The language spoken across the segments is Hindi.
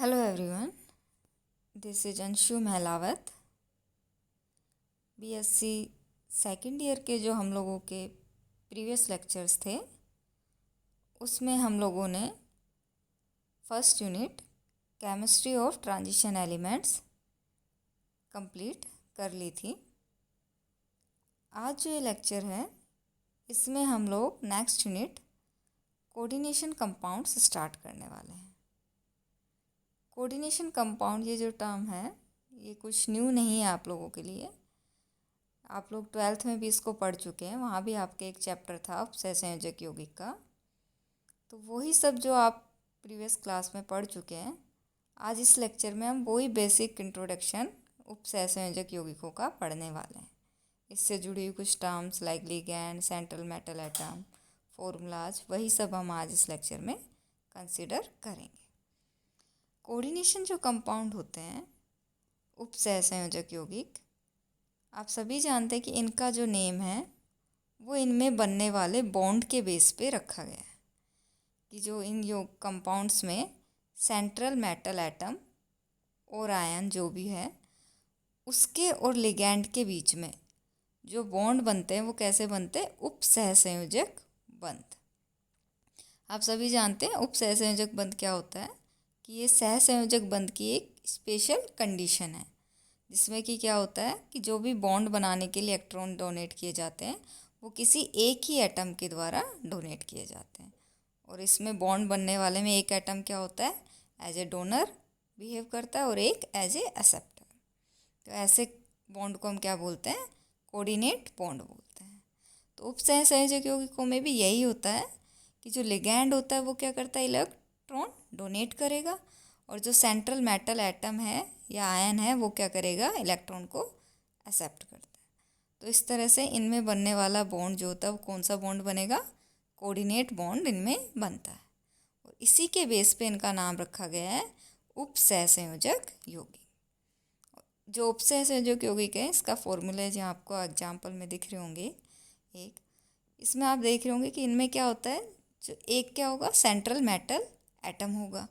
Hello everyone, this is Anshu Mahlawat. BSc second year के जो हम लोगों के प्रीवियस लेक्चर्स थे उसमें हम लोगों ने first unit chemistry of transition elements complete कर ली थी। आज जो ये लेक्चर है इसमें हम लोग next unit coordination compounds start करने वाले हैं। कोऑर्डिनेशन कंपाउंड ये जो टर्म है ये कुछ न्यू नहीं है आप लोगों के लिए। आप लोग 12th में भी इसको पढ़ चुके हैं, वहाँ भी आपके एक चैप्टर था अपसय संयोजक यौगिक का। तो वही सब जो आप प्रीवियस क्लास में पढ़ चुके हैं, आज इस लेक्चर में हम वही बेसिक इंट्रोडक्शन उपसय संयोजक यौगिकों का पढ़ने वाले हैं। इससे जुड़ी हुई कुछ terms like ligand, central metal atom, formulas, वही सब हम आज इस लेक्चर में कंसिडर करेंगे। कोऑर्डिनेशन जो कंपाउंड होते हैं उपसय संयोजक यौगिक, आप सभी जानते हैं कि इनका जो नेम है वो इनमें बनने वाले बॉन्ड के बेस पे रखा गया है कि जो इन कंपाउंड्स में सेंट्रल मेटल एटम और आयन जो भी है उसके और लिगैंड के बीच में जो बॉन्ड बनते हैं वो कैसे बनते हैं, उपसहसंयोजक बंध। आप सभी जानते हैं उपसहसंयोजक बंध क्या होता है कि ये सहसंयोजक बंध की एक स्पेशल कंडीशन है जिसमें कि क्या होता है कि जो भी बॉन्ड बनाने के लिए इलेक्ट्रॉन डोनेट किए जाते हैं वो किसी एक ही एटम के द्वारा डोनेट किए जाते हैं। और इसमें बॉन्ड बनने वाले में एक एटम क्या होता है, एज ए डोनर बिहेव करता है और एक एज ए एक्सेप्टर। तो ऐसे बॉन्ड को हम क्या बोलते हैं, कोऑर्डिनेट बॉन्ड बोलते हैं। तो उपसहसंयोजक यौगिकों में भी यही होता है कि जो लिगैंड होता है वो क्या करता है, इलेक्ट्रॉन डोनेट करेगा, और जो सेंट्रल मेटल एटम है या आयन है वो क्या करेगा, इलेक्ट्रॉन को एक्सेप्ट करता है। तो इस तरह से इनमें बनने वाला बॉन्ड जो होता है वो कौन सा बॉन्ड बनेगा, कोऑर्डिनेट बॉन्ड इनमें बनता है। और इसी के बेस पे इनका नाम रखा गया है उपसहसंयोजक यौगिक। जो उपसहसंयोजक यौगिक है इसका फॉर्मूला जो आपको एग्जाम्पल में दिख रहे होंगे, एक इसमें आप देख रहे होंगे कि इनमें क्या होता है, जो एक क्या होगा, सेंट्रल मेटल एटम होगा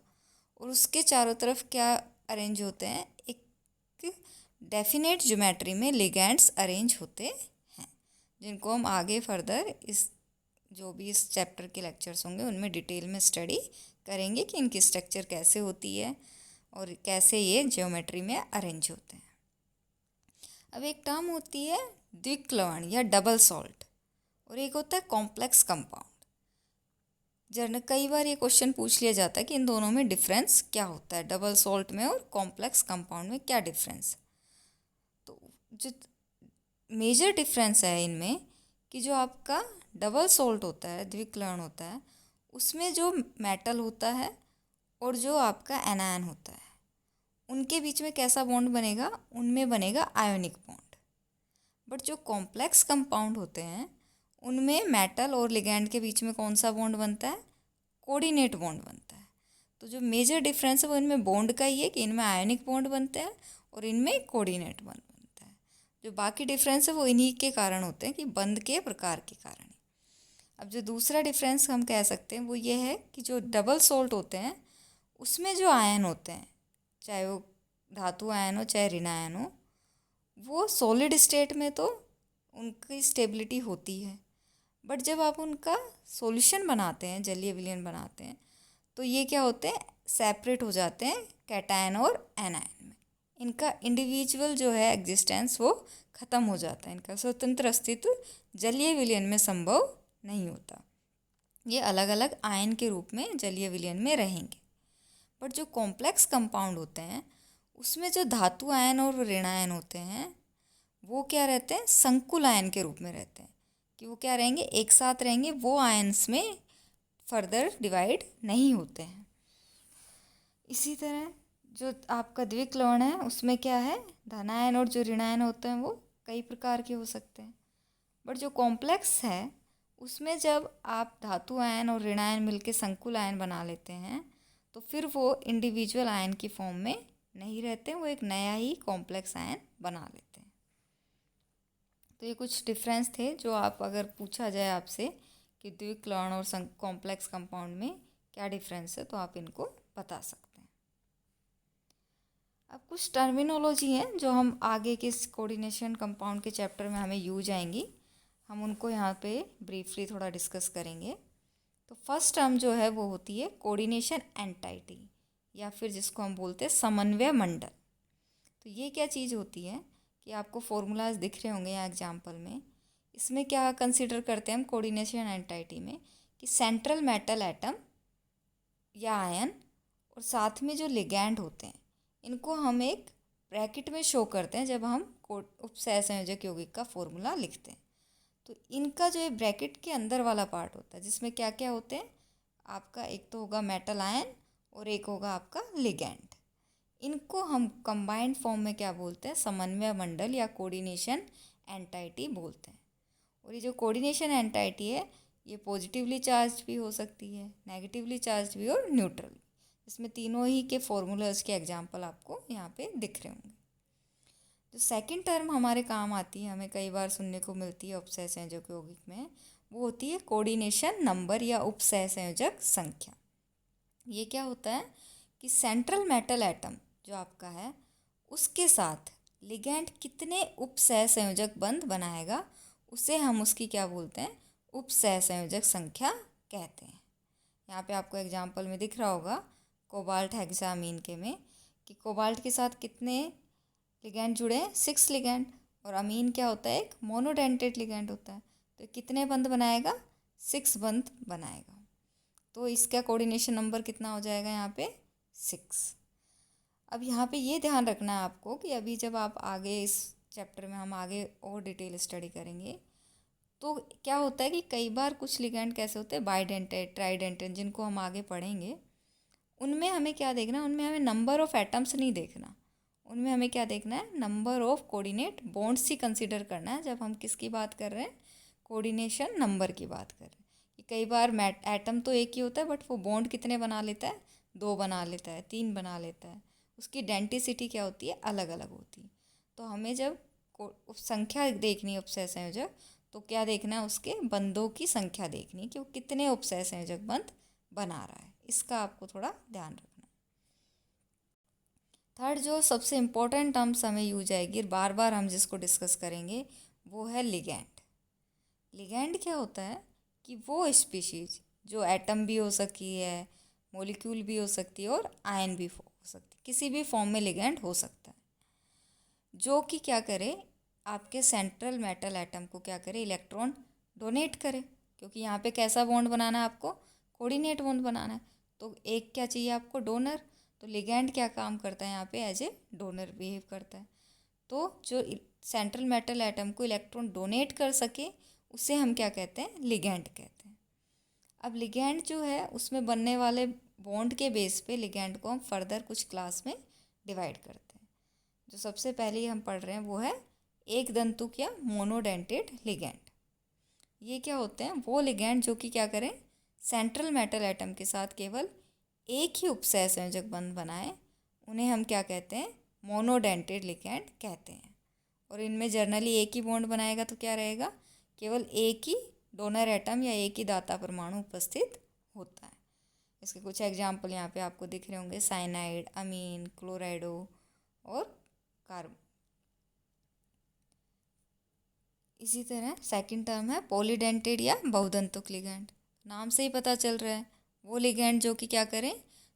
और उसके चारों तरफ क्या अरेंज होते हैं, एक डेफिनेट ज्योमेट्री में लिगैंड्स अरेंज होते हैं जिनको हम आगे फर्दर इस जो भी इस चैप्टर के लेक्चर्स होंगे उनमें डिटेल में स्टडी करेंगे कि इनकी स्ट्रक्चर कैसे होती है और कैसे ये ज्योमेट्री में अरेंज होते हैं। अब एक टर्म होती है द्विक्लवण या डबल सॉल्ट, और एक होता है कॉम्प्लेक्स कंपाउंड। कई बार ये क्वेश्चन पूछ लिया जाता है कि इन दोनों में डिफरेंस क्या होता है, डबल सॉल्ट में और कॉम्प्लेक्स कंपाउंड में क्या डिफरेंस। तो जो मेजर डिफरेंस है इनमें कि जो आपका डबल सॉल्ट होता है, द्विक्लवण होता है, उसमें जो मेटल होता है और जो आपका एनायन होता है उनके बीच में कैसा बॉन्ड बनेगा, उनमें बनेगा आयोनिक बॉन्ड। बट जो कॉम्प्लेक्स कंपाउंड होते हैं उनमें मेटल और लिगैंड के बीच में कौन सा बॉन्ड बनता है, कोऑर्डिनेट बॉन्ड बनता है। तो जो मेजर डिफरेंस है वो इनमें बॉन्ड का ही है कि इनमें आयोनिक बॉन्ड बनते हैं और इनमें कोऑर्डिनेट बॉन्ड बनता है। जो बाकी डिफरेंस है वो इन्हीं के कारण होते हैं कि बंध के प्रकार के कारण। अब जो दूसरा डिफरेंस हम कह सकते हैं वो ये है कि जो डबल सोल्ट होते हैं उसमें जो आयन होते हैं, चाहे वो धातु आयन हो चाहे ऋण आयन हो, वो सॉलिड स्टेट में तो उनकी स्टेबिलिटी होती है, बट जब आप उनका सॉल्यूशन बनाते हैं, जलीय विलयन बनाते हैं, तो ये क्या होते हैं, सेपरेट हो जाते हैं कैटायन और एनायन में। इनका इंडिविजुअल जो है एग्जिस्टेंस वो ख़त्म हो जाता है, इनका स्वतंत्र अस्तित्व जलीय विलयन में संभव नहीं होता। ये अलग अलग आयन के रूप में जलीय विलयन में रहेंगे। बट जो कॉम्प्लेक्स कंपाउंड होते हैं उसमें जो धातु आयन और ऋण आयन होते हैं वो क्या रहते हैं, संकुल आयन के रूप में रहते हैं कि वो क्या रहेंगे, एक साथ रहेंगे, वो आयन्स में फर्दर डिवाइड नहीं होते हैं। इसी तरह जो आपका द्विक्लवण है उसमें क्या है, धनायन और जो ऋणायन होते हैं वो कई प्रकार के हो सकते हैं। बट जो कॉम्प्लेक्स है उसमें जब आप धातु आयन और ऋणायन मिलके संकुल आयन बना लेते हैं तो फिर वो इंडिविजुअल आयन की फॉर्म में नहीं रहते, वो एक नया ही कॉम्प्लेक्स आयन बना लेते हैं। तो ये कुछ डिफरेंस थे जो आप अगर पूछा जाए आपसे कि द्विक्लवण और कॉम्प्लेक्स कंपाउंड में क्या डिफरेंस है तो आप इनको बता सकते हैं। अब कुछ टर्मिनोलॉजी हैं जो हम आगे के कोऑर्डिनेशन कंपाउंड के चैप्टर में हमें यूज आएंगी, हम उनको यहाँ पे ब्रीफली थोड़ा डिस्कस करेंगे। तो फर्स्ट टर्म जो है वो होती है कोऑर्डिनेशन एंटाइटी, या फिर जिसको हम बोलते हैं समन्वय मंडल। तो ये क्या चीज़ होती है कि आपको फॉर्मूलाज दिख रहे होंगे यहाँ एग्जाम्पल में। इसमें क्या कंसिडर करते हैं हम कोऑर्डिनेशन एंटाइटी में कि सेंट्रल मेटल एटम या आयन और साथ में जो लिगैंड होते हैं इनको हम एक ब्रैकेट में शो करते हैं जब हम उपसहसंयोजक यौगिक का फॉर्मूला लिखते हैं। तो इनका जो है ब्रैकेट के अंदर वाला पार्ट होता है जिसमें क्या क्या होते हैं, आपका एक तो होगा मेटल आयन और एक होगा आपका लिगैंड। इनको हम कंबाइंड फॉर्म में क्या बोलते हैं, समन्वय मंडल या कोऑर्डिनेशन एंटाइटी बोलते हैं। और ये जो कोऑर्डिनेशन एंटाइटी है ये पॉजिटिवली चार्ज भी हो सकती है, नेगेटिवली चार्ज भी और न्यूट्रल। इसमें तीनों ही के फॉर्मूलाज के एग्जांपल आपको यहाँ पे दिख रहे होंगे। जो सेकंड टर्म हमारे काम आती है, हमें कई बार सुनने को मिलती है उपसहसंयोजक यौगिक में, वो होती है कोऑर्डिनेशन नंबर या उपसहसंयोजक संख्या। ये क्या होता है कि सेंट्रल मेटल एटम जो आपका है उसके साथ लिगैंड कितने उपसहसंयोजक बंध बनाएगा उसे हम उसकी क्या बोलते हैं, उपसहसंयोजक संख्या कहते हैं। यहाँ पे आपको एग्जांपल में दिख रहा होगा कोबाल्ट हेक्सामीन के में कि कोबाल्ट के साथ कितने लिगैंड जुड़े हैं, 6 लिगैंड। और अमीन क्या होता है, एक मोनोडेंटेड लिगैंड होता है। तो कितने बंध बनाएगा, 6 बंध बनाएगा। तो इसका कोऑर्डिनेशन नंबर कितना हो जाएगा यहाँ पे, 6। अब यहाँ पे ये ध्यान रखना है आपको कि अभी जब आप आगे इस चैप्टर में हम आगे और डिटेल स्टडी करेंगे तो क्या होता है कि कई बार कुछ लिगैंड कैसे होते हैं, बाइडेंटेड, ट्राइडेंटेड, जिनको हम आगे पढ़ेंगे, उनमें हमें क्या देखना, उनमें हमें नंबर ऑफ़ एटम्स नहीं देखना, उनमें हमें क्या देखना है, number of coordinate bonds he consider करना है। जब हम किसकी बात कर रहे हैं, कोऑर्डिनेशन नंबर की बात कर रहे हैं। कि कई बार एटम तो एक ही होता है बट वो बॉन्ड कितने बना लेता है, 2 बना लेता है, 3 बना लेता है, उसकी डेंसिटी क्या होती है, अलग अलग होती है। तो हमें जब संख्या देखनी है उपसहसंयोजक, तो क्या देखना है, उसके बंधों की संख्या देखनी है कि वो कितने उपसहसंयोजक बंध बना रहा है। इसका आपको थोड़ा ध्यान रखना। थर्ड जो सबसे इम्पोर्टेंट टर्म्स हमें यूज आएगी, बार बार हम जिसको डिस्कस करेंगे, वो है लिगैंड। लिगैंड क्या होता है कि वो स्पीशीज जो एटम भी हो सकती है, मॉलिक्यूल भी हो सकती है और आयन भी हो सकती है, किसी भी फॉर्म में लिगैंड हो सकता है, जो कि क्या करे, आपके सेंट्रल मेटल एटम को क्या करे, इलेक्ट्रॉन डोनेट करे। क्योंकि यहाँ पे कैसा बॉन्ड बनाना है आपको, कोऑर्डिनेट बॉन्ड बनाना है। तो एक क्या चाहिए आपको, डोनर। तो लिगैंड क्या काम करता है यहाँ पे, एज ए डोनर बिहेव करता है। तो जो सेंट्रल मेटल एटम को इलेक्ट्रॉन डोनेट कर सके उसे हम क्या कहते हैं, लिगैंड कहते हैं। अब लिगैंड जो है उसमें बनने वाले बॉन्ड के बेस पे लिगैंड को हम फर्दर कुछ क्लास में डिवाइड करते हैं। जो सबसे पहले हम पढ़ रहे हैं वो है एक दंतुक या मोनोडेंटेड लिगैंड। ये क्या होते हैं, वो लिगैंड जो कि क्या करें, सेंट्रल मेटल एटम के साथ केवल एक ही उपसहसंयोजक बंध बनाए, उन्हें हम क्या कहते हैं, मोनोडेंटेड लिगैंड कहते हैं। और इनमें जर्नली एक ही बॉन्ड बनाएगा तो क्या रहेगा, केवल एक ही डोनर एटम या एक ही दाता परमाणु उपस्थित होता है। इसके कुछ एग्जाम्पल यहाँ पे आपको दिख रहे होंगे, साइनाइड, अमीन, क्लोराइडो और कार्बन। इसी तरह सेकंड टर्म है पॉलीडेंटेड या बहुदंतुक लिगैंड। नाम से ही पता चल रहा है, वो लिगैंड जो कि क्या करें,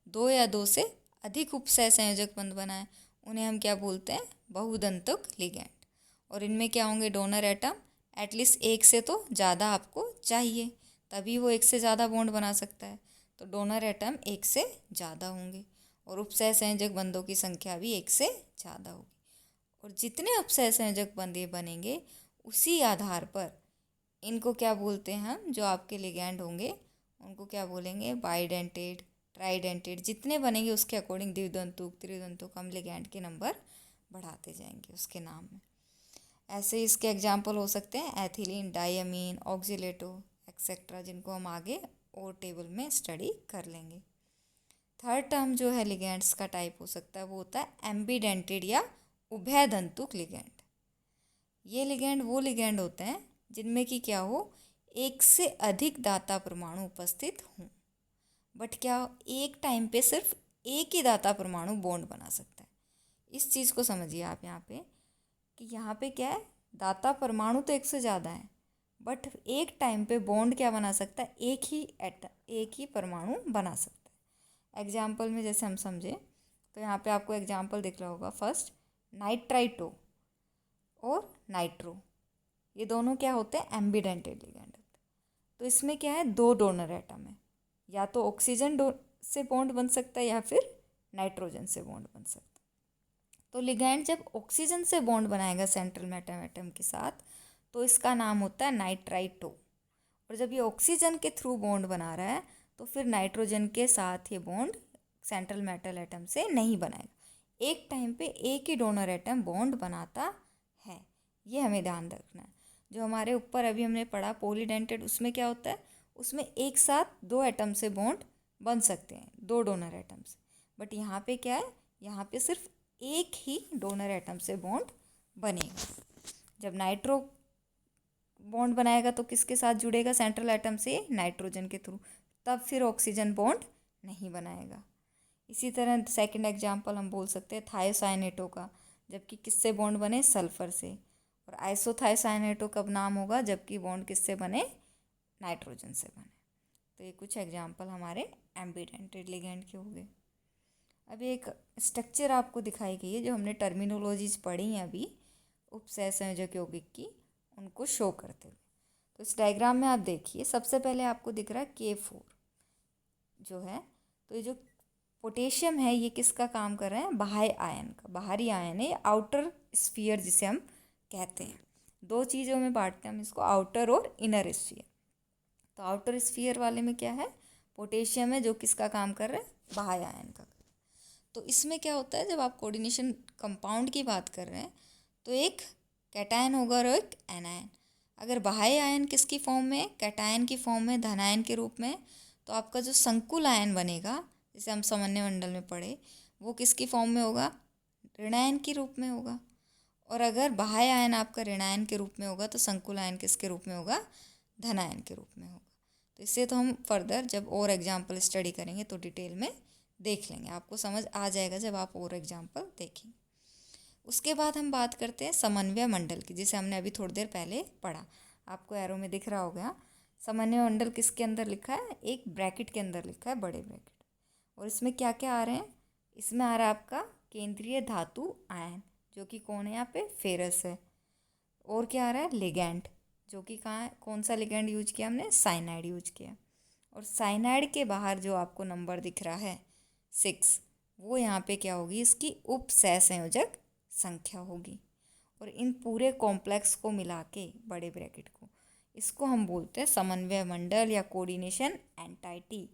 2 या 2 से अधिक उपसहसंयोजक बंध बनाए, उन्हें हम क्या बोलते हैं, बहुदंतुक लिगैंड। और इनमें क्या होंगे, डोनर एटम एटलीस्ट एक से तो ज़्यादा आपको चाहिए, तभी वो एक से ज़्यादा बॉन्ड बना सकता है। तो डोनर एटम एक से ज़्यादा होंगे और उपसहसंयोजक बंधों की संख्या भी एक से ज़्यादा होगी। और जितने उपसहसंयोजक बंध ये बनेंगे उसी आधार पर इनको क्या बोलते हैं हम, जो आपके लिगैंड होंगे उनको क्या बोलेंगे, बाइडेंटेड, ट्राइडेंटेड, जितने बनेंगे उसके अकॉर्डिंग द्विदंतुक, त्रिदंतुक, हम लिगैंड के नंबर बढ़ाते जाएंगे उसके नाम में। ऐसे इसके एग्जाम्पल हो सकते हैं एथिलीन, डायमीन, ऑक्सीलेटो एक्सेट्रा, जिनको हम आगे और टेबल में स्टडी कर लेंगे। थर्ड टर्म जो है लिगैंड्स का टाइप हो सकता है वो होता है एम्बीडेंटेड या उभयदंतुक लिगैंड। ये लिगैंड वो लिगैंड होते हैं जिनमें कि क्या हो, एक से अधिक दाता परमाणु उपस्थित हों, बट क्या एक टाइम पे सिर्फ एक ही दाता परमाणु बॉन्ड बना सकता है। इस चीज़ को समझिए आप यहाँ पे कि यहाँ पे क्या है, दाता परमाणु तो एक से ज़्यादा है, बट एक टाइम पे बॉन्ड क्या बना सकता है, एक ही परमाणु बना सकता है। एग्जाम्पल में जैसे हम समझे तो यहाँ पे आपको एग्जाम्पल दिख रहा होगा, फर्स्ट नाइट्राइटो और नाइट्रो, ये दोनों क्या होते हैं, एम्बिडेंटेड लिगेंड होते हैं। तो इसमें क्या है, दो डोनर एटम है, या तो ऑक्सीजन से बॉन्ड बन सकता है या फिर नाइट्रोजन से बॉन्ड बन सकता है। तो लिगैंड जब ऑक्सीजन से बॉन्ड बनाएगा सेंट्रल एटम के साथ तो इसका नाम होता है नाइट्राइटो। और जब ये ऑक्सीजन के थ्रू बॉन्ड बना रहा है तो फिर नाइट्रोजन के साथ ये बॉन्ड सेंट्रल मेटल एटम से नहीं बनाएगा। एक टाइम पे एक ही डोनर एटम बॉन्ड बनाता है, ये हमें ध्यान रखना है। जो हमारे ऊपर अभी हमने पढ़ा पॉलीडेंटेड, उसमें क्या होता है, उसमें एक साथ दो एटम से बॉन्ड बन सकते हैं, दो डोनर एटम से। बट यहाँ पे क्या है, यहाँ पे सिर्फ एक ही डोनर एटम से बॉन्ड बनेगा। जब नाइट्रो बॉन्ड बनाएगा तो किसके साथ जुड़ेगा, सेंट्रल एटम से, नाइट्रोजन के थ्रू, तब फिर ऑक्सीजन बॉन्ड नहीं बनाएगा। इसी तरह सेकंड एग्जांपल हम बोल सकते हैं थायोसाइनेटो का, जबकि किससे बॉन्ड बने, सल्फर से। और आइसोथायोसाइनेटो कब नाम होगा, जबकि बॉन्ड किससे बने, नाइट्रोजन से बने। तो ये कुछ एग्जाम्पल हमारे एम्बिडेंटेड लिगेंड के हो गए। अभी एक स्ट्रक्चर आपको दिखाई गई है, जो हमने टर्मिनोलॉजीज पढ़ी हैं अभी उपसहसंयोजक यौगिक की, उनको शो करते हुए। तो इस डायग्राम में आप देखिए, सबसे पहले आपको दिख रहा है K4 जो है। तो ये जो पोटेशियम है ये किसका काम कर रहे हैं, बाह्य आयन का, बाहरी आयन है, आउटर स्फीयर जिसे हम कहते हैं। दो चीज़ों में बांटते हैं हम इसको, आउटर और इनर स्फीयर। तो आउटर स्फीयर वाले में क्या है, पोटेशियम है, जो किसका काम कर रहा है, बाह्य आयन का। तो इसमें क्या होता है, जब आप कोऑर्डिनेशन कंपाउंड की बात कर रहे हैं तो एक कैटायन होगा और एक एनायन। अगर बाह्य आयन किसकी फॉर्म में, कैटायन की फॉर्म में, धनायन के रूप में, तो आपका जो संकुल आयन बनेगा, जिसे हम सामान्य मंडल में पढ़े, वो किसकी फॉर्म में होगा, ऋणायन के रूप में होगा। और अगर बाह्य आयन आपका ऋणायन के रूप में होगा तो संकुल आयन किसके रूप में होगा, धनायन के रूप में होगा। तो इससे तो हम फर्दर जब और एग्जाम्पल स्टडी करेंगे तो डिटेल में देख लेंगे, आपको समझ आ जाएगा जब आप और एग्जाम्पल देखेंगे। उसके बाद हम बात करते हैं समन्वय मंडल की, जिसे हमने अभी थोड़ी देर पहले पढ़ा, आपको एरो में दिख रहा होगा। समन्वय मंडल किसके अंदर लिखा है, एक ब्रैकेट के अंदर लिखा है, बड़े ब्रैकेट। और इसमें क्या क्या आ रहे हैं, इसमें आ रहा है आपका केंद्रीय धातु आयन, जो कि कौन है यहाँ पे, फेरस है। और क्या आ रहा है, लिगैंड, जो कि कहाँ है, कौन सा लिगैंड यूज किया हमने, साइनाइड यूज किया। और साइनाइड के बाहर जो आपको नंबर दिख रहा है 6, वो यहाँ पे क्या होगी, इसकी उप सहसंयोजक संख्या होगी। और इन पूरे कॉम्प्लेक्स को मिला के, बड़े ब्रैकेट को, इसको हम बोलते हैं समन्वय मंडल या कोऑर्डिनेशन एंटाइटी।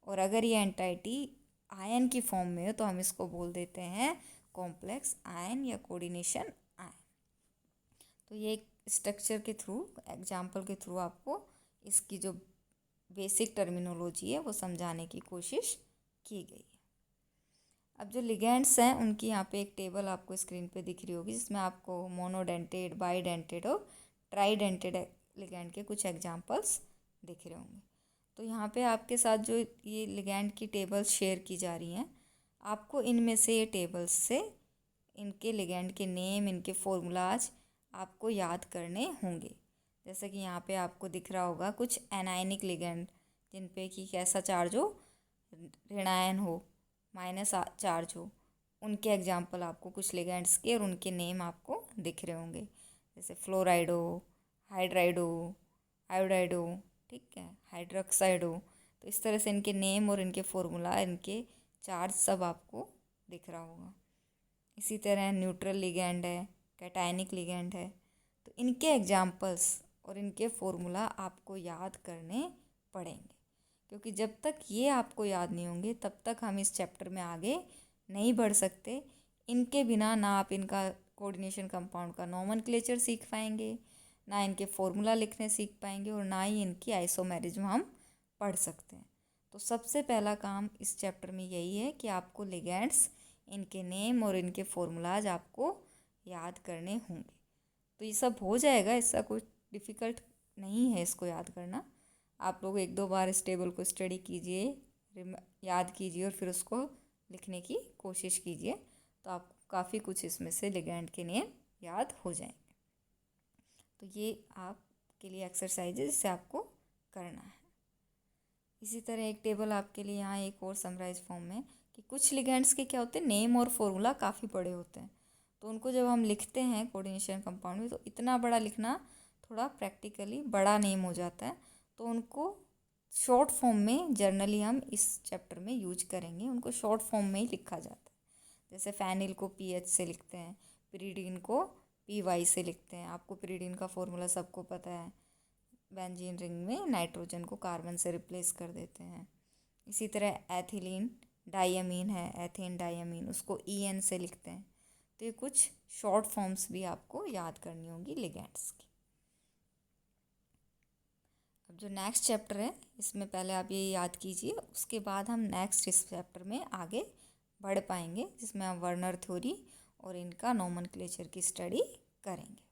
और अगर ये एंटाइटी आयन की फॉर्म में हो तो हम इसको बोल देते हैं कॉम्प्लेक्स आयन या कोऑर्डिनेशन आयन। तो ये एक स्ट्रक्चर के थ्रू, एग्जाम्पल के थ्रू आपको इसकी जो बेसिक टर्मिनोलॉजी है वो समझाने की कोशिश की गई है। अब जो लिगेंड्स हैं उनकी यहाँ पे एक टेबल आपको स्क्रीन पे दिख रही होगी, जिसमें आपको मोनोडेंटेड, बाईडेंटेड और ट्राईडेंटेड लिगेंड के कुछ एग्जांपल्स दिख रहे होंगे। तो यहाँ पे आपके साथ जो ये लिगेंड की टेबल्स शेयर की जा रही हैं, आपको इनमें से ये टेबल्स से इनके लिगेंड के नेम, इनके फॉर्मूलाज आपको याद करने होंगे। जैसे कि यहाँ पे आपको दिख रहा होगा कुछ एनायनिक लिगेंड, जिन पे कि कैसा चार्ज हो, ऋणायन हो, माइनस चार्ज हो, उनके एग्जाम्पल आपको कुछ लिगेंड्स के और उनके नेम आपको दिख रहे होंगे। जैसे फ्लोराइड हो, हाइड्राइड हो, आयोडाइड हो, ठीक है, हाइड्रोक्साइड हो। तो इस तरह से इनके नेम और इनके फॉर्मूला, इनके चार्ज सब आपको दिख रहा होगा। इसी तरह न्यूट्रल लिगेंड है, कैटायनिक लिगेंड है। तो इनके एग्जाम्पल्स और इनके फॉर्मूला आपको याद करने पड़ेंगे, क्योंकि जब तक ये आपको याद नहीं होंगे तब तक हम इस चैप्टर में आगे नहीं बढ़ सकते। इनके बिना ना आप इनका कोऑर्डिनेशन कंपाउंड का नोमेनक्लेचर सीख पाएंगे, ना इनके फॉर्मूला लिखने सीख पाएंगे, और ना ही इनकी आइसोमेरिज्म हम पढ़ सकते हैं। तो सबसे पहला काम इस चैप्टर में यही है कि आपको लिगेंड्स, इनके नेम और इनके फॉर्मूलाज आपको याद करने होंगे। तो ये सब हो जाएगा, इसका कुछ डिफ़िकल्ट नहीं है इसको याद करना। आप लोग एक दो बार इस टेबल को स्टडी कीजिए, याद कीजिए और फिर उसको लिखने की कोशिश कीजिए, तो आपको काफ़ी कुछ इसमें से लिगैंड के नेम याद हो जाएंगे। तो ये आपके लिए एक्सरसाइज है जिससे आपको करना है। इसी तरह एक टेबल आपके लिए यहाँ एक और समराइज फॉर्म में कि कुछ लिगेंड्स के क्या होते हैं, नेम और फॉर्मूला काफ़ी बड़े होते हैं, तो उनको जब हम लिखते हैं कोऑर्डिनेशन कंपाउंड में तो इतना बड़ा लिखना थोड़ा प्रैक्टिकली बड़ा नेम हो जाता है, तो उनको शॉर्ट फॉर्म में जनरली हम इस चैप्टर में यूज करेंगे, उनको शॉर्ट फॉर्म में ही लिखा जाता है। जैसे फैनिल को PH से लिखते हैं, पिरीडीन को PY से लिखते हैं। आपको पिरीडीन का फॉर्मूला सबको पता है, बेंजीन रिंग में नाइट्रोजन को कार्बन से रिप्लेस कर देते हैं। इसी तरह एथिलीन डाइअमीन है, एथेन डाइअमीन, उसको EN से लिखते हैं। तो ये कुछ शॉर्ट फॉर्म्स भी आपको याद करनी होंगी लिगेंड्स की। अब जो नेक्स्ट चैप्टर है इसमें पहले आप ये याद कीजिए, उसके बाद हम नेक्स्ट इस चैप्टर में आगे बढ़ पाएंगे जिसमें हम वर्नर थ्योरी और इनका नोमेनक्लेचर की स्टडी करेंगे।